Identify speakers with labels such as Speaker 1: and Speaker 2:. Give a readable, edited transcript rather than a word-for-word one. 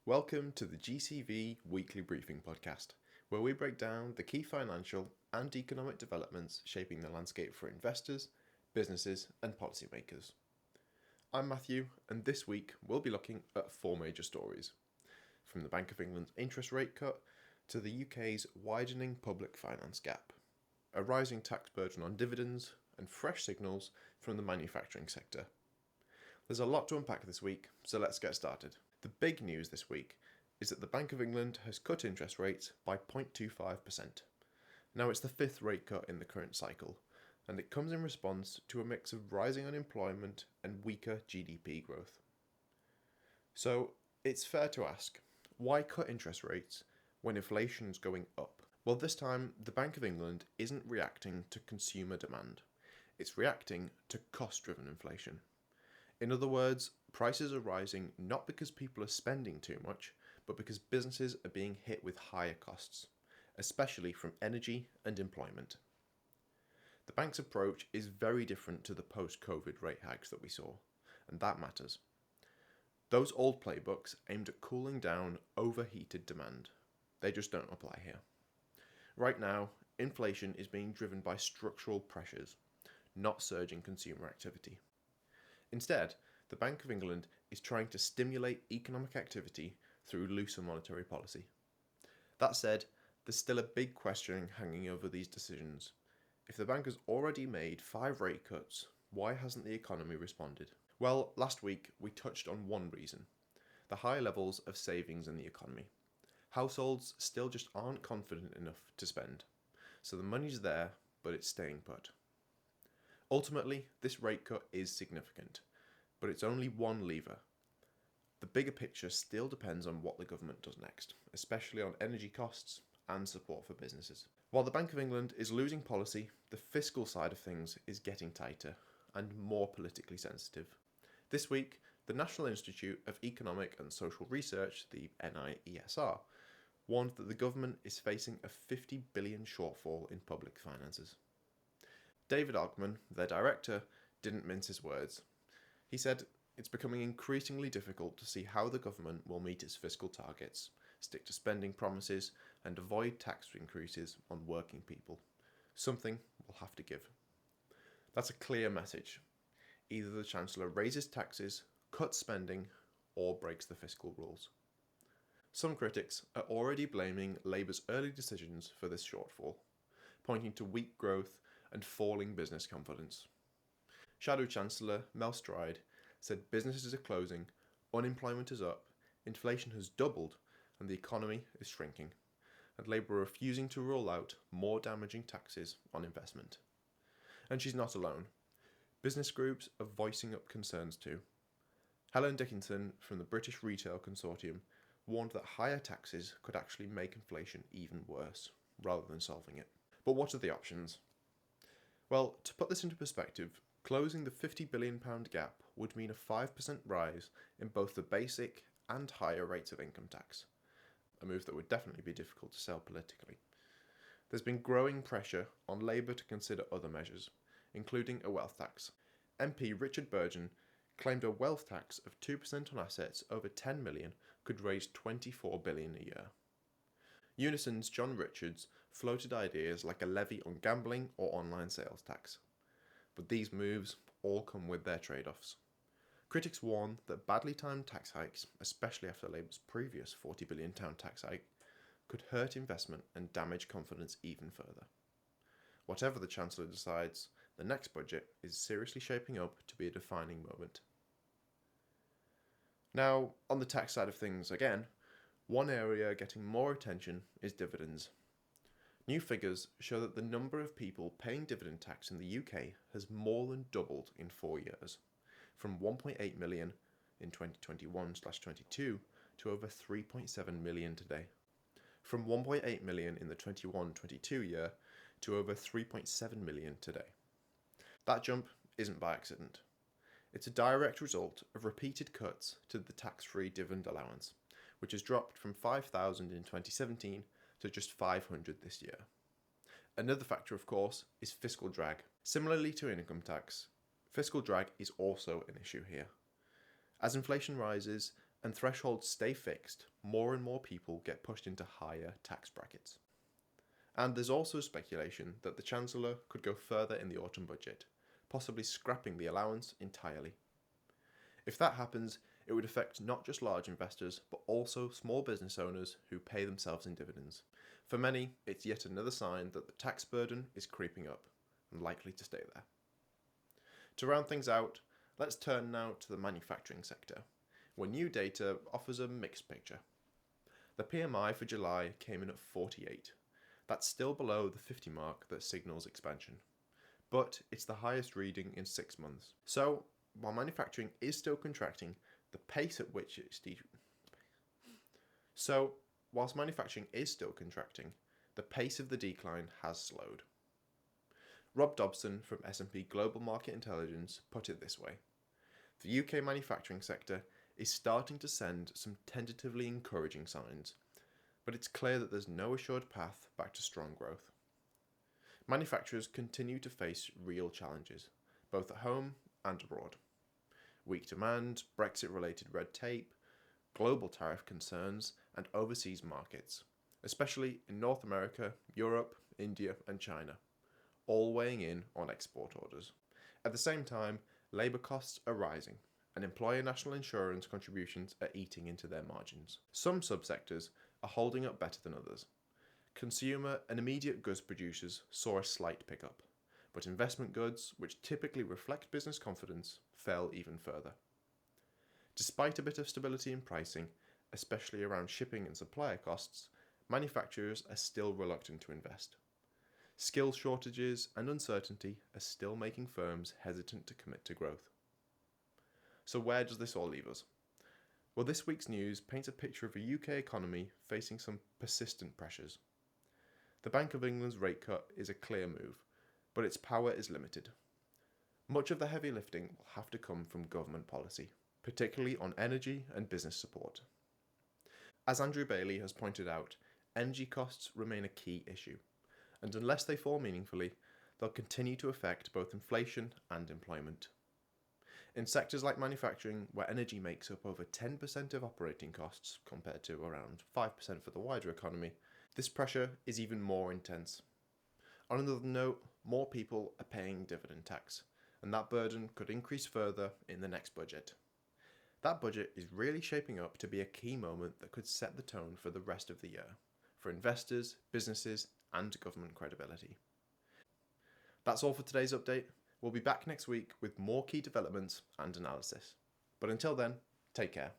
Speaker 1: Welcome to the GCV Weekly Briefing podcast, where we break down the key financial and economic developments shaping the landscape for investors, businesses, and policymakers. I'm Matthew, and this week we'll be looking at four major stories, from the Bank of England's interest rate cut to the UK's widening public finance gap, a rising tax burden on dividends, and fresh signals from the manufacturing sector. There's a lot to unpack this week, so let's get started. The big news this week is that the Bank of England has cut interest rates by 0.25%. Now it's the fifth rate cut in the current cycle, and it comes in response to a mix of rising unemployment and weaker GDP growth. So it's fair to ask, why cut interest rates when inflation is going up? Well, this time the Bank of England isn't reacting to consumer demand. It's reacting to cost-driven inflation. In other words, prices are rising not because people are spending too much, but because businesses are being hit with higher costs, especially from energy and employment. The bank's approach is very different to the post-COVID rate hikes that we saw, and that matters. Those old playbooks aimed at cooling down overheated demand. They just don't apply here. Right now, inflation is being driven by structural pressures, not surging consumer activity. Instead, the Bank of England is trying to stimulate economic activity through looser monetary policy. That said, there's still a big question hanging over these decisions. If the bank has already made 5 rate cuts, why hasn't the economy responded? Well, last week we touched on one reason: the high levels of savings in the economy. Households still just aren't confident enough to spend, so the money's there, but it's staying put. Ultimately, this rate cut is significant, but it's only one lever. The bigger picture still depends on what the government does next, especially on energy costs and support for businesses. While the Bank of England is losing policy, the fiscal side of things is getting tighter and more politically sensitive. This week, the National Institute of Economic and Social Research, the NIESR, warned that the government is facing a 50 billion shortfall in public finances. David Ogman, their director, didn't mince his words. He said it's becoming increasingly difficult to see how the government will meet its fiscal targets, stick to spending promises, and avoid tax increases on working people. Something will have to give. That's a clear message. Either the Chancellor raises taxes, cuts spending, or breaks the fiscal rules. Some critics are already blaming Labour's early decisions for this shortfall, pointing to weak growth and falling business confidence. Shadow Chancellor Mel Stride said businesses are closing, unemployment is up, inflation has doubled, and the economy is shrinking, and Labour are refusing to roll out more damaging taxes on investment. And she's not alone. Business groups are voicing up concerns too. Helen Dickinson from the British Retail Consortium warned that higher taxes could actually make inflation even worse, rather than solving it. But what are the options? Well, to put this into perspective, closing the £50 billion gap would mean a 5% rise in both the basic and higher rates of income tax, a move that would definitely be difficult to sell politically. There's been growing pressure on Labour to consider other measures, including a wealth tax. MP Richard Burgon claimed a wealth tax of 2% on assets over 10 million could raise £24 billion a year. Unison's John Richards floated ideas like a levy on gambling or online sales tax. But these moves all come with their trade-offs. Critics warn that badly timed tax hikes, especially after Labour's previous £40 billion tax hike, could hurt investment and damage confidence even further. Whatever the Chancellor decides, the next budget is seriously shaping up to be a defining moment. Now, on the tax side of things again, one area getting more attention is dividends. New figures show that the number of people paying dividend tax in the UK has more than doubled in 4 years, from 1.8 million in 2021/22 to over 3.7 million today. From 1.8 million in the 21/22 year to over 3.7 million today. That jump isn't by accident. It's a direct result of repeated cuts to the tax-free dividend allowance, which has dropped from 5,000 in 2017 to just 500 this year. Another factor, of course, is fiscal drag. Similarly to income tax, fiscal drag is also an issue here. As inflation rises and thresholds stay fixed, more and more people get pushed into higher tax brackets. And there's also speculation that the Chancellor could go further in the autumn budget, possibly scrapping the allowance entirely. If that happens, it would affect not just large investors, but also small business owners who pay themselves in dividends. For many, it's yet another sign that the tax burden is creeping up and likely to stay there. To round things out, let's turn now to the manufacturing sector, where new data offers a mixed picture. The PMI for July came in at 48. That's still below the 50 mark that signals expansion, but it's the highest reading in 6 months. So, while manufacturing is still contracting, the pace at which it's whilst manufacturing is still contracting, the pace of the decline has slowed. Rob Dobson from S&P Global Market Intelligence put it this way: the UK manufacturing sector is starting to send some tentatively encouraging signs, but it's clear that there's no assured path back to strong growth. Manufacturers continue to face real challenges, both at home and abroad. Weak demand, Brexit-related red tape, global tariff concerns, and overseas markets, especially in North America, Europe, India, and China, all weighing in on export orders. At the same time, labour costs are rising, and employer national insurance contributions are eating into their margins. Some subsectors are holding up better than others. Consumer and immediate goods producers saw a slight pickup, but investment goods, which typically reflect business confidence, fell even further. Despite a bit of stability in pricing, especially around shipping and supplier costs, manufacturers are still reluctant to invest. Skill shortages and uncertainty are still making firms hesitant to commit to growth. So where does this all leave us? Well, this week's news paints a picture of a UK economy facing some persistent pressures. The Bank of England's rate cut is a clear move, but its power is limited. Much of the heavy lifting will have to come from government policy, particularly on energy and business support. As Andrew Bailey has pointed out, energy costs remain a key issue, and unless they fall meaningfully, they'll continue to affect both inflation and employment. In sectors like manufacturing, where energy makes up over 10% of operating costs, compared to around 5% for the wider economy, this pressure is even more intense. On another note, more people are paying dividend tax, and that burden could increase further in the next budget. That budget is really shaping up to be a key moment that could set the tone for the rest of the year, for investors, businesses, and government credibility. That's all for today's update. We'll be back next week with more key developments and analysis. But until then, take care.